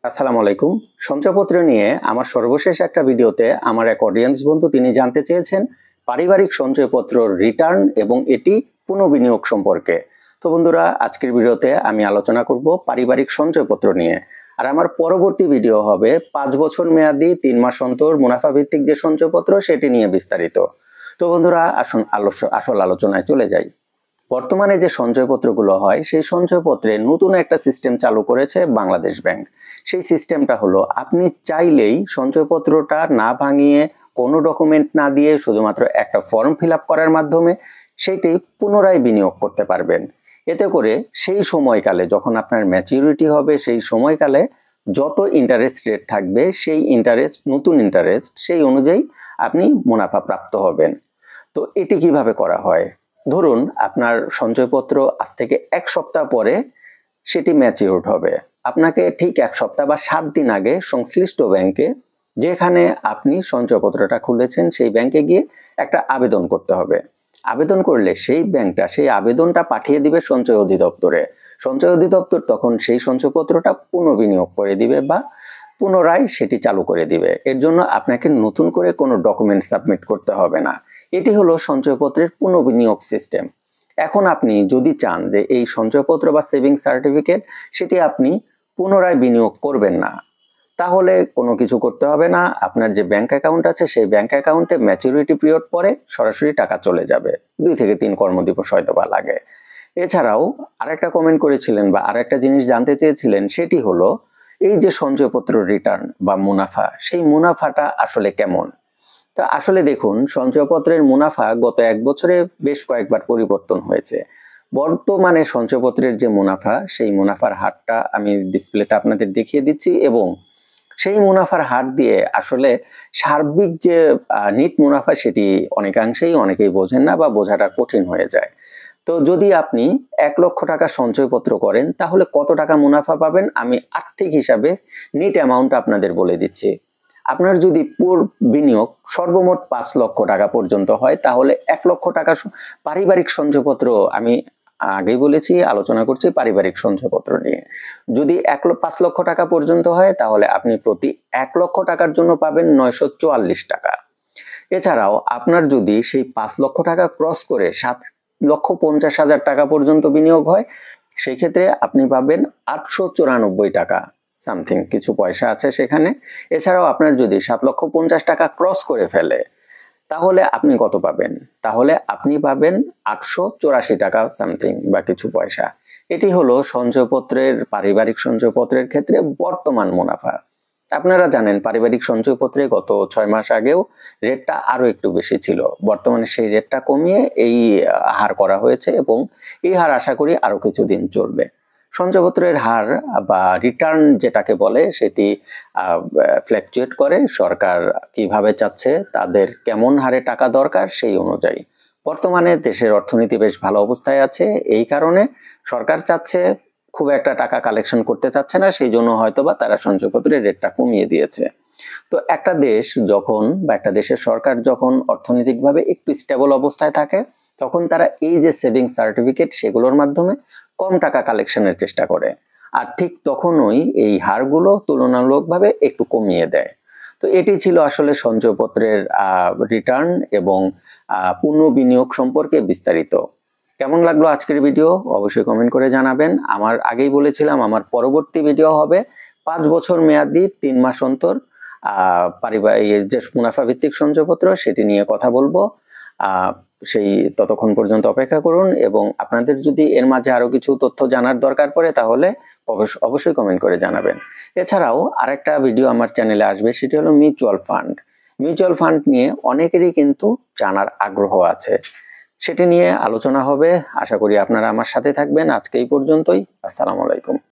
আসসালামু আলাইকুম। সঞ্চয়পত্র নিয়ে আমার সর্বশেষ একটা ভিডিওতে আমার এক অডিয়েন্স বন্ধু তিনি জানতে চেয়েছেন পারিবারিক সঞ্চয়পত্র রিটার্ন এবং এটি পুনঃবিনিয়োগ সম্পর্কে। তো বন্ধুরা, আজকের ভিডিওতে আমি আলোচনা করব পারিবারিক সঞ্চয়পত্র নিয়ে। আর আমার পরবর্তী ভিডিও হবে 5 বছর মেয়াদি 3 মাস অন্তর মুনাফা ভিত্তিক যে সঞ্চয়পত্র সেটি নিয়ে বিস্তারিত। তো বন্ধুরা, আসুন আসল আলোচনায় চলে যাই। বর্তমানে যে সঞ্চয়পত্রগুলো হয় সেই সঞ্চয়পত্রে নতুন একটা সিস্টেম চালু করেছে বাংলাদেশ ব্যাংক। সেই সিস্টেমটা হলো আপনি চাইলেই সঞ্চয়পত্রটা না ভাঙিয়ে কোনো ডকুমেন্ট না দিয়ে শুধুমাত্র একটা ফর্ম ফিল আপ করার মাধ্যমে সেইটি পুনরায় বিনিয়োগ করতে পারবেন। এতে করে সেই সময়কালে যখন আপনার ম্যাচিউরিটি হবে সেই সময়কালে যত ইন্টারেস্ট রেট থাকবে সেই নতুন ইন্টারেস্ট সেই অনুযায়ী আপনি মুনাফা প্রাপ্ত হবেন। তো এটি কিভাবে করা হয়? ধরুন আপনার সঞ্চয়পত্র আজ থেকে 1 সপ্তাহ পরে সেটি ম্যাচিউরড হবে। আপনাকে ঠিক 1 সপ্তাহ বা 7 দিন আগে সংশ্লিষ্ট ব্যাংকে, যেখানে আপনি সঞ্চয়পত্রটা খুলেছেন সেই ব্যাংকে গিয়ে একটা আবেদন করতে হবে। আবেদন করলে সেই ব্যাংকটা সেই আবেদনটা পাঠিয়ে দিবে সঞ্চয় অধিদপ্তরে। সঞ্চয় অধিদপ্তর তখন সেই সঞ্চয়পত্রটা পুনঃবিনিয়োগ করে দিবে বা পুনরায় সেটি চালু করে দিবে। এর জন্য আপনাকে নতুন করে কোনো ডকুমেন্ট সাবমিট করতে হবে না। এটি হলো সঞ্চয়পত্রের পুনঃবিনিয়োগ সিস্টেম। এখন আপনি যদি চান যে এই সঞ্চয়পত্র বা সেভিংস সার্টিফিকেট সেটি আপনি পুনরায় বিনিয়োগ করবেন না, তাহলে কোনো কিছু করতে হবে না। আপনার যে ব্যাংক অ্যাকাউন্ট আছে সেই ব্যাংক অ্যাকাউন্টে ম্যাচুরিটি পিরিয়ড পরে সরাসরি টাকা চলে যাবে। 2 থেকে 3 কর্মদিবস হয়তোবা লাগে। এছাড়াও আরেকটা কমেন্ট করেছিলেন বা আরেকটা জিনিস জানতে চেয়েছিলেন, সেটি হলো এই যে সঞ্চয়পত্র রিটার্ন বা মুনাফা, সেই মুনাফাটা আসলে কেমন? তো আসলে দেখুন, সঞ্চয়পত্রের মুনাফা গত 1 বছরে বেশ কয়েকবার পরিবর্তন হয়েছে। বর্তমানে সঞ্চয়পত্রের যে মুনাফা সেই মুনাফার হারটা আমি ডিসপ্লেতে আপনাদের দেখিয়ে দিচ্ছি, এবং সেই মুনাফার হার দিয়ে আসলে সার্বিক যে নিট মুনাফা সেটি অনেকেই বোঝেন না বা বোঝাটা কঠিন হয়ে যায়। তো যদি আপনি 1 লক্ষ টাকা সঞ্চয়পত্র করেন তাহলে কত টাকা মুনাফা পাবেন আমি আর্থিক হিসাবে নিট অ্যামাউন্ট আপনাদের বলে দিচ্ছি। আপনার যদি বিনিয়োগ সর্বমোট 5 লক্ষ টাকা পর্যন্ত হয় তাহলে 1 লক্ষ টাকা পারিবারিক সঞ্চয়পত্র, আমি আগেই বলেছি আলোচনা করছি পারিবারিক সঞ্চয়পত্র নিয়ে। যদি 5 লক্ষ টাকা পর্যন্ত হয় তাহলে আপনি প্রতি 1 লক্ষ টাকার জন্য পাবেন 944 টাকা। এছাড়াও আপনার যদি সেই 5 লক্ষ টাকা ক্রস করে 7,50,000 টাকা পর্যন্ত বিনিয়োগ হয়, সেই ক্ষেত্রে আপনি পাবেন 894 টাকা সামথিং কিছু পয়সা আছে সেখানে। এছাড়াও আপনার যদি 7,50,000 টাকা ক্রস করে ফেলে তাহলে আপনি কত পাবেন? তাহলে আপনি পাবেন 884 টাকা সামথিং বা কিছু পয়সা। এটি হলো পারিবারিক সঞ্চয়পত্রের ক্ষেত্রে বর্তমান মুনাফা। আপনারা জানেন পারিবারিক সঞ্চয়পত্রে গত 6 মাস আগেও রেটটা আরো একটু বেশি ছিল। বর্তমানে সেই রেটটা কমিয়ে এই হার করা হয়েছে এবং এই হার আশা করি আরো কিছুদিন চলবে। সঞ্চয়পত্রের হার বা রিটার্ন যেটাকে বলে সেটি ফ্ল্যাকচুয়েট করে। সরকার কিভাবে চাচ্ছে, তাদের কেমন হারে টাকা দরকার সেই অনুযায়ী। বর্তমানে দেশের অর্থনীতি বেশ ভালো অবস্থায় আছে, এই কারণে সরকার চাচ্ছে, খুব একটা টাকা কালেকশন করতে চাচ্ছে না, সেই জন্য হয়তোবা তারা সঞ্চয়পত্রের রেটটা কমিয়ে দিয়েছে। তো একটা দেশ যখন বা একটা দেশের সরকার যখন অর্থনৈতিকভাবে একটু স্টেবল অবস্থায় থাকে তখন তারা এই যে সেভিংস সার্টিফিকেট সেগুলোর মাধ্যমে কম টাকা কালেকশনের চেষ্টা করে, আর ঠিক তখনই এই হারগুলো তুলনামূলকভাবে একটু কমিয়ে দেয়। তো এটি ছিল আসলে সঞ্চয়পত্রের রিটার্ন এবং পুনঃবিনিয়োগ সম্পর্কে বিস্তারিত। কেমন লাগলো আজকের ভিডিও অবশ্যই কমেন্ট করে জানাবেন। আমার আগেই বলেছিলাম আমার পরবর্তী ভিডিও হবে 5 বছর মেয়াদি 3 মাস অন্তর পারিবারিক যে মুনাফা ভিত্তিক সঞ্চয়পত্র সেটি নিয়ে কথা বলবো। সেই ততক্ষণ পর্যন্ত অপেক্ষা করুন, এবং আপনাদের যদি এর মাঝে আরো কিছু তথ্য জানার দরকার পড়ে তাহলে অবশ্যই কমেন্ট করে জানাবেন। এছাড়াও আরেকটা ভিডিও আমার চ্যানেলে আসবে, সেটি হলো মিউচুয়াল ফান্ড। মিউচুয়াল ফান্ড নিয়ে অনেকেরই কিন্তু জানার আগ্রহ আছে, সেটি নিয়ে আলোচনা হবে। আশা করি আপনারা আমার সাথে থাকবেন। আজকে এই পর্যন্তই। আসসালামু আলাইকুম।